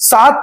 7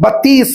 32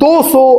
200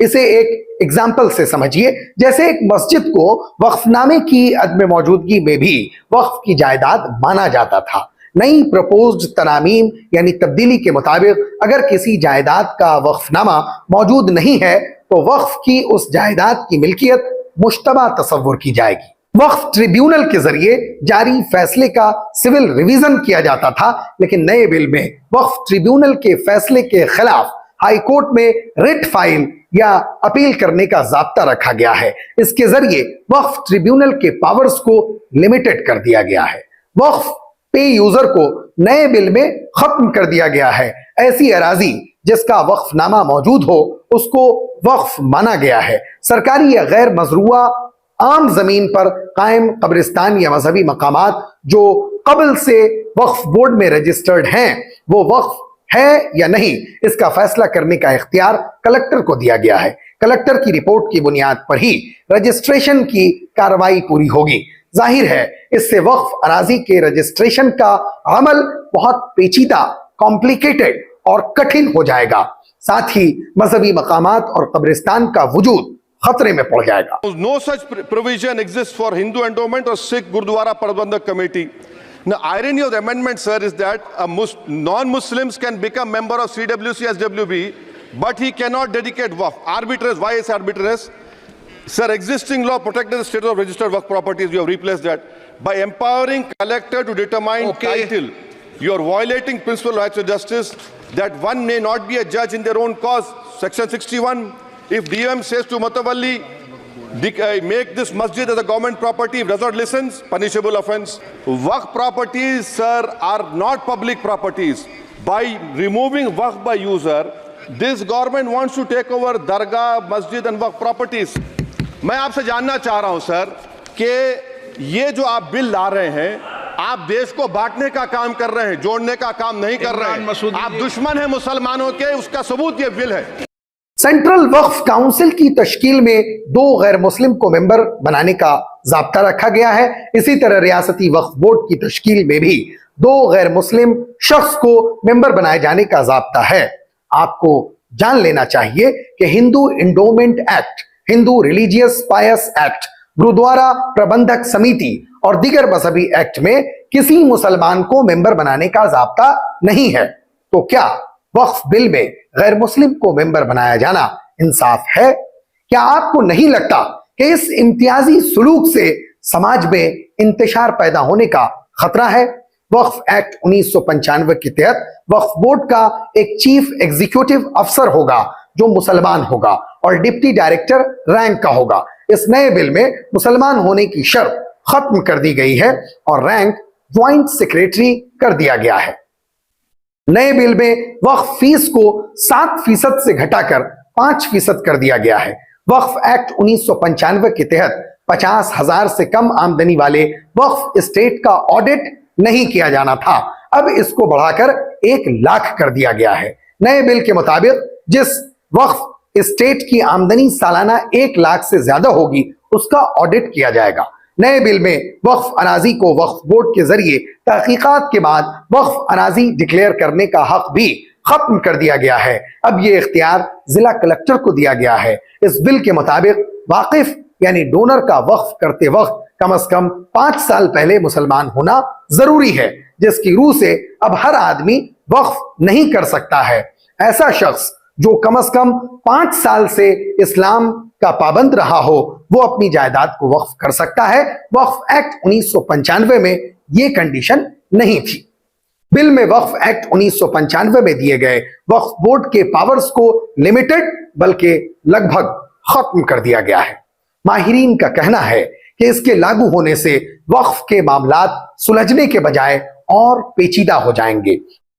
اسے ایک اگزامپل سے سمجھیے. جیسے ایک مسجد کو وقف نامے کی عدم موجودگی میں بھی وقف کی جائیداد مانا جاتا تھا. نئی پروپوزڈ ترامیم یعنی تبدیلی کے مطابق اگر کسی جائیداد کا وقف نامہ موجود نہیں ہے تو وقف کی اس جائیداد کی ملکیت مشتبہ تصور کی جائے گی. وقف ٹریبیونل کے ذریعے جاری فیصلے کا سول ریویژن کیا جاتا تھا، لیکن نئے بل میں وقف ٹریبیونل کے فیصلے کے خلاف ہائی کورٹ میں ریٹ فائل یا اپیل کرنے کا ضابطہ رکھا گیا ہے. اس کے ذریعے وقف ٹریبیونل کے پاورز کو لمیٹڈ کر دیا گیا ہے. وقف پے یوزر کو نئے بل میں ختم کر دیا گیا ہے. ایسی اراضی جس کا وقف نامہ موجود ہو اس کو وقف مانا گیا ہے. سرکاری یا غیر مزروعہ عام زمین پر قائم قبرستان یا مذہبی مقامات جو قبل سے وقف بورڈ میں رجسٹرڈ ہیں وہ وقف ہے یا نہیں، اس کا فیصلہ کرنے کا اختیار کلکٹر کو دیا گیا ہے. کلکٹر کی رپورٹ کی بنیاد پر ہی رجسٹریشن کی کارروائی پوری ہوگی. ظاہر ہے اس سے وقف اراضی کے رجسٹریشن کا عمل بہت پیچیدہ، کمپلیکیٹڈ اور کٹھن ہو جائے گا. ساتھ ہی مذہبی مقامات اور قبرستان کا وجود خطرے میں پڑ جائے گا. No such provision exists for Hindu Endowment or Sikh Gurdwara Prabandhak Committee. The irony of the amendment, sir, is that non-Muslims can become member of CWC, SWB, but he cannot dedicate waqf. Arbitrage. Why is arbitrage? Sir, existing law protected the status of registered waqf properties. You have replaced that by empowering collector to determine title. You are violating principle of rights of justice that one may not be a judge in their own cause. Section 61. If DOM says to Matawalli, make this masjid as a government property, if does not listen, punishable offense. Waqf properties, sir, are not public properties. By removing waqf by user, this government wants to take over dargah, masjid and waqf properties. میں آپ سے جاننا چاہ رہا ہوں سر کہ یہ جو آپ بل لا رہے ہیں آپ دیش کو بانٹنے کا کام کر رہے ہیں، جوڑنے کا کام نہیں کر رہے ہیں. آپ دشمن ہیں مسلمانوں کے، اس کا ثبوت یہ بل ہے. سینٹرل وقف کاؤنسل کی تشکیل میں 2 غیر مسلم کو ممبر بنانے کا ضابطہ رکھا گیا ہے. اسی طرح ریاستی وقف بورڈ کی تشکیل میں بھی 2 غیر مسلم شخص کو ممبر بنائے جانے کا ضابطہ ہے. آپ کو جان لینا چاہیے کہ ہندو انڈومنٹ ایکٹ، ہندو ریلیجیس پائس ایکٹ، گرودوارا پربندھک سمیتی اور دیگر مذہبی ایکٹ میں کسی مسلمان کو ممبر بنانے کا ضابطہ نہیں ہے. تو کیا وقف بل میں غیر مسلم کو ممبر بنایا جانا انصاف ہے؟ کیا آپ کو نہیں لگتا کہ اس امتیازی سلوک سے سماج میں انتشار پیدا ہونے کا خطرہ ہے؟ وقف ایکٹ 1995 کے تحت وقف بورڈ کا ایک چیف ایگزیکیوٹیو افسر ہوگا جو مسلمان ہوگا اور ڈپٹی ڈائریکٹر رینک کا ہوگا. اس نئے بل میں مسلمان ہونے کی شرط ختم کر دی گئی ہے اور رینک جوائنٹ سیکریٹری کر دیا گیا ہے. نئے بل میں وقف فیس کو 7% سے گھٹا کر 5% کر دیا گیا ہے. وقف ایکٹ 1995 کے تحت 50,000 سے کم آمدنی والے وقف اسٹیٹ کا آڈٹ نہیں کیا جانا تھا. اب اس کو بڑھا کر 1 لاکھ کر دیا گیا ہے. نئے بل کے مطابق جس وقف اسٹیٹ کی آمدنی سالانہ 1 لاکھ سے زیادہ ہوگی اس کا آڈٹ کیا جائے گا. نئے بل میں وقف اراضی کو وقف بورڈ کے ذریعے تحقیقات کے بعد وقف اراضی ڈکلیئر کرنے کا حق بھی ختم کر دیا گیا ہے. اب یہ اختیار ضلع کلکٹر کو دیا گیا ہے. اس بل کے مطابق واقف یعنی ڈونر کا وقف کرتے وقت کم از کم 5 سال پہلے مسلمان ہونا ضروری ہے، جس کی روح سے اب ہر آدمی وقف نہیں کر سکتا ہے. ایسا شخص جو کم از کم 5 سال سے اسلام کا پابند رہا ہو وہ اپنی جائیداد کو وقف کر سکتا ہے. وقف ایکٹ 1995 میں یہ کنڈیشن نہیں تھی. بل میں وقف ایکٹ 1995 میں دیے گئے وقف بورڈ کے پاورز کو لمیٹڈ بلکہ لگ بھگ ختم کر دیا گیا ہے. ماہرین کا کہنا ہے کہ اس کے لاگو ہونے سے وقف کے معاملات سلجھنے کے بجائے اور پیچیدہ ہو جائیں گے.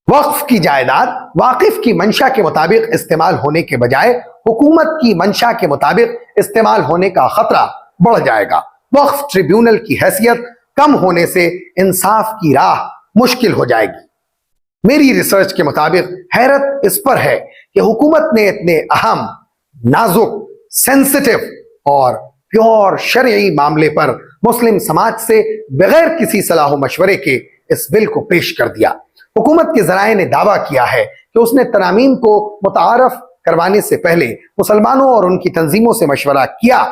وقف کی جائیداد واقف کی منشا کے مطابق استعمال ہونے کے بجائے حکومت کی منشا کے مطابق استعمال ہونے کا خطرہ بڑھ جائے گا. وقف ٹریبیونل کی حیثیت کم ہونے سے انصاف کی راہ مشکل ہو جائے گی. میری ریسرچ کے مطابق حیرت اس پر ہے کہ حکومت نے اتنے اہم، نازک، سینسٹیو اور پیور شرعی معاملے پر مسلم سماج سے بغیر کسی صلاح و مشورے کے اس بل کو پیش کر دیا. حکومت کے ذرائع نے دعویٰ کیا ہے کہ اس نے ترامیم کو متعارف کروانے سے پہلے مسلمانوں اور ان کی تنظیموں سے مشورہ کیا،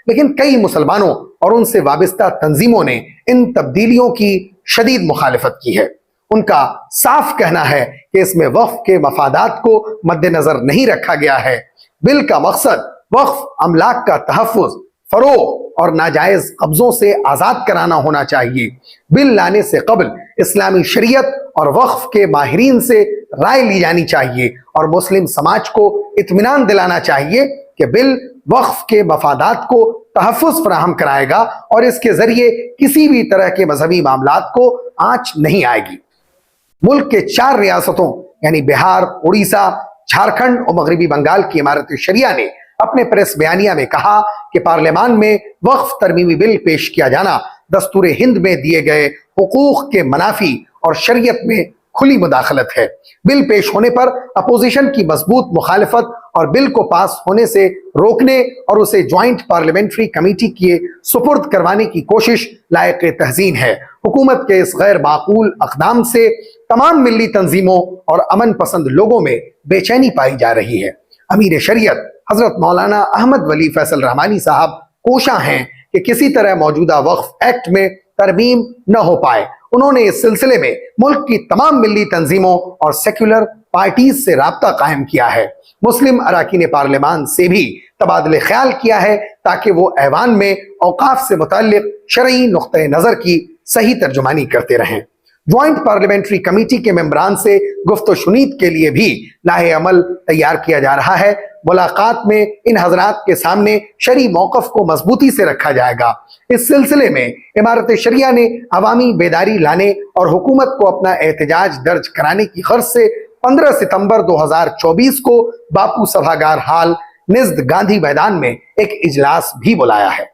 لیکن کئی مسلمانوں اور ان سے وابستہ تنظیموں نے ان تبدیلیوں کی شدید مخالفت کی ہے۔ ان کا صاف کہنا ہے کہ اس میں وقف کے مفادات کو مد نظر نہیں رکھا گیا ہے۔ بل کا مقصد وقف املاک کا تحفظ، فروغ اور ناجائز قبضوں سے آزاد کرانا ہونا چاہیے۔ بل لانے سے قبل اسلامی شریعت اور وقف کے ماہرین سے رائے لی جانی چاہیے اور مسلم سماج کو اطمینان دلانا چاہیے کہ بل وقف کے مفادات کو تحفظ فراہم کرائے گا اور اس کے ذریعے کسی بھی طرح کے مذہبی معاملات کو آنچ نہیں آئے گی۔ ملک کے 4 ریاستوں یعنی بہار، اڑیسہ، جھارکھنڈ اور مغربی بنگال کی امارت شریعہ نے اپنے پریس بیانیہ میں کہا کہ پارلیمان میں وقف ترمیمی بل پیش کیا جانا دستور ہند میں دیے گئے حقوق کے منافی اور شریعت میں کھلی مداخلت ہے۔ بل پیش ہونے پر اپوزیشن کی مضبوط مخالفت اور بل کو پاس ہونے سے روکنے اور اسے جوائنٹ پارلیمنٹری کمیٹی کے سپرد کروانے کی کوشش لائق تحسین ہے۔ حکومت کے اس غیر معقول اقدام سے تمام ملی تنظیموں اور امن پسند لوگوں میں بے چینی پائی جا رہی ہے۔ امیر شریعت حضرت مولانا احمد ولی فیصل رحمانی صاحب کوشاں ہیں کہ کسی طرح موجودہ وقف ایکٹ میں ترمیم نہ ہو پائے۔ انہوں نے اس سلسلے میں ملک کی تمام ملی تنظیموں اور سیکولر پارٹیز سے رابطہ قائم کیا ہے۔ مسلم اراکین پارلیمان سے بھی تبادلہ خیال کیا ہے تاکہ وہ ایوان میں اوقاف سے متعلق شرعی نقطۂ نظر کی صحیح ترجمانی کرتے رہیں۔ جوائنٹ پارلیمنٹری کمیٹی کے ممبران سے گفت و شنید کے لیے بھی لاہ عمل تیار کیا جا رہا ہے۔ ملاقات میں ان حضرات کے سامنے شرعی موقف کو مضبوطی سے رکھا جائے گا۔ اس سلسلے میں امارت شریعہ نے عوامی بیداری لانے اور حکومت کو اپنا احتجاج درج کرانے کی غرض سے 15 ستمبر 2024 کو باپو سبھاگار ہال نزد گاندھی میدان میں ایک اجلاس بھی بلایا ہے۔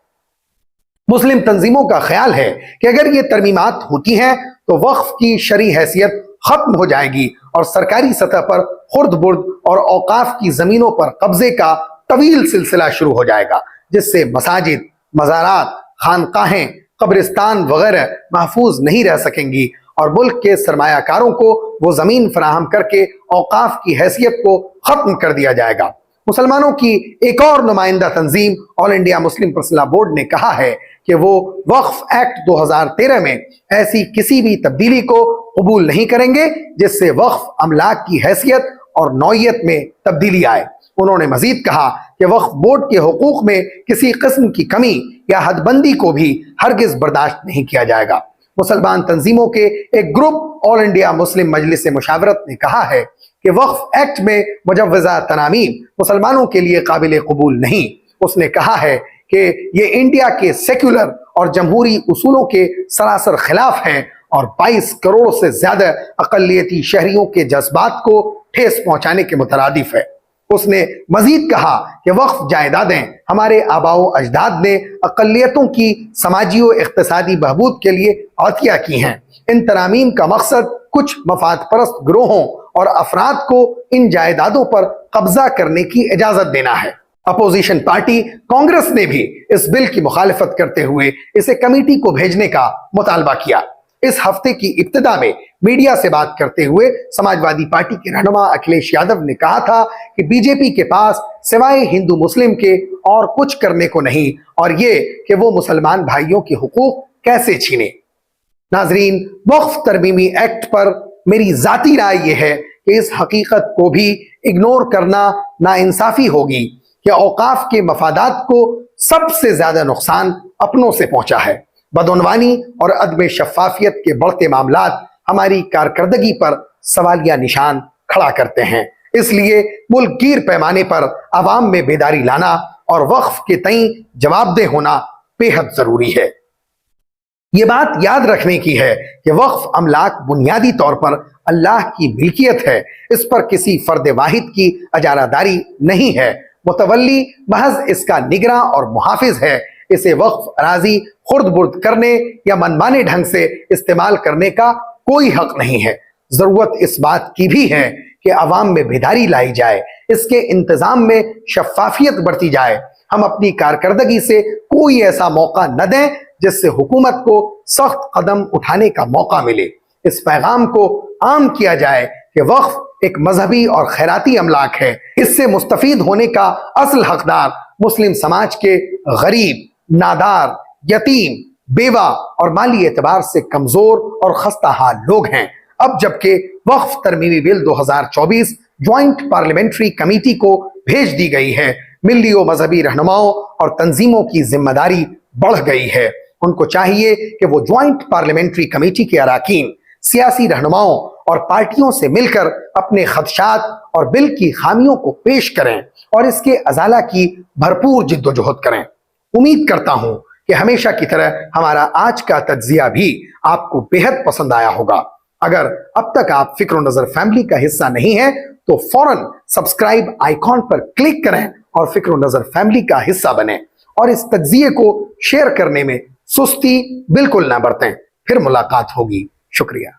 مسلم تنظیموں کا خیال ہے کہ اگر یہ ترمیمات ہوتی ہیں تو وقف کی شرعی حیثیت ختم ہو جائے گی اور سرکاری سطح پر خرد برد اور اوقاف کی زمینوں پر قبضے کا طویل سلسلہ شروع ہو جائے گا، جس سے مساجد، مزارات، خانقاہیں، قبرستان وغیرہ محفوظ نہیں رہ سکیں گی اور ملک کے سرمایہ کاروں کو وہ زمین فراہم کر کے اوقاف کی حیثیت کو ختم کر دیا جائے گا۔ مسلمانوں کی ایک اور نمائندہ تنظیم آل انڈیا مسلم پرسنل لا بورڈ نے کہا ہے کہ وہ وقف ایکٹ 2013 میں ایسی کسی بھی تبدیلی کو قبول نہیں کریں گے جس سے وقف املاک کی حیثیت اور نوعیت میں تبدیلی آئے۔ انہوں نے مزید کہا کہ وقف بورڈ کے حقوق میں کسی قسم کی کمی یا حد بندی کو بھی ہرگز برداشت نہیں کیا جائے گا۔ مسلمان تنظیموں کے ایک گروپ آل انڈیا مسلم مجلس مشاورت نے کہا ہے کہ وقف ایکٹ میں مجوزہ ترامیم مسلمانوں کے لیے قابل قبول نہیں۔ اس نے کہا ہے کہ یہ انڈیا کے سیکولر اور جمہوری اصولوں کے سراسر خلاف ہے اور 22 کروڑ سے زیادہ اقلیتی شہریوں کے جذبات کو ٹھیس پہنچانے کے مترادف ہے۔ اس نے مزید کہا کہ وقف جائیدادیں ہمارے آباء و اجداد نے اقلیتوں کی سماجی و اقتصادی بہبود کے لیے عطیہ کی ہیں۔ ان ترامیم کا مقصد کچھ مفاد پرست گروہوں اور افراد کو ان جائیدادوں پر قبضہ کرنے کی اجازت دینا ہے۔ اپوزیشن پارٹی کانگریس نے بھی اس بل کی مخالفت کرتے ہوئے اسے کمیٹی کو بھیجنے کا مطالبہ کیا۔ اس ہفتے کی ابتدا میں میڈیا سے بات کرتے ہوئے سماجوادی پارٹی کے رہنما اکھلیش یادو نے کہا تھا کہ بی جے پی کے پاس سوائے ہندو مسلم کے اور کچھ کرنے کو نہیں، اور یہ کہ وہ مسلمان بھائیوں کے حقوق کیسے چھینے۔ ناظرین، وقف ترمیمی ایکٹ پر میری ذاتی رائے یہ ہے کہ اس حقیقت کو بھی اگنور کرنا ناانصافی ہوگی کہ اوقاف کے مفادات کو سب سے زیادہ نقصان اپنوں سے پہنچا ہے۔ بدعنوانی اور عدم شفافیت کے بڑھتے معاملات ہماری کارکردگی پر سوالیہ نشان کھڑا کرتے ہیں۔ اس لیے ملک گیر پیمانے پر عوام میں بیداری لانا اور وقف کے تئیں جواب دہ ہونا بے حد ضروری ہے۔ یہ بات یاد رکھنے کی ہے کہ وقف املاک بنیادی طور پر اللہ کی ملکیت ہے، اس پر کسی فرد واحد کی اجارہ داری نہیں ہے۔ متولی محض اس کا نگراں اور محافظ ہے۔ اسے وقف اراضی خرد برد کرنے یا منمانے ڈھنگ سے استعمال کرنے کا کوئی حق نہیں ہے۔ ضرورت اس بات کی بھی ہے کہ عوام میں بیداری لائی جائے، اس کے انتظام میں شفافیت برتی جائے۔ ہم اپنی کارکردگی سے کوئی ایسا موقع نہ دیں جس سے حکومت کو سخت قدم اٹھانے کا موقع ملے۔ اس پیغام کو عام کیا جائے کہ وقف ایک مذہبی اور خیراتی املاک ہے. اس سے مستفید ہونے کا اصل حقدار مسلم سماج کے غریب، نادار، یتیم، بیوہ اور مالی اعتبار سے کمزور اور خستہ حال لوگ ہیں. اب جبکہ وقف ترمیمی بل 2024 جوائنٹ پارلیمنٹری کمیٹی کو بھیج دی گئی ہے، ملی و مذہبی رہنماؤں اور تنظیموں کی ذمہ داری بڑھ گئی ہے. ان کو چاہیے کہ وہ جوائنٹ پارلیمنٹری کمیٹی کے اراکین، سیاسی رہنماؤں اور پارٹیوں سے مل کر اپنے خدشات اور بل کی خامیوں کو پیش کریں اور اس کے ازالہ کی بھرپور جد و جہد کریں. امید کرتا ہوں کہ ہمیشہ کی طرح ہمارا آج کا تجزیہ بھی آپ کو بہت پسند آیا ہوگا. اگر اب تک آپ فکر و نظر فیملی کا حصہ نہیں ہیں تو فوراً سبسکرائب آئیکن پر کلک کریں اور فکر و نظر فیملی کا حصہ بنیں اور اس تجزیے کو شیئر کرنے میں سستی بالکل نہ برتیں. پھر ملاقات ہوگی. شکریہ.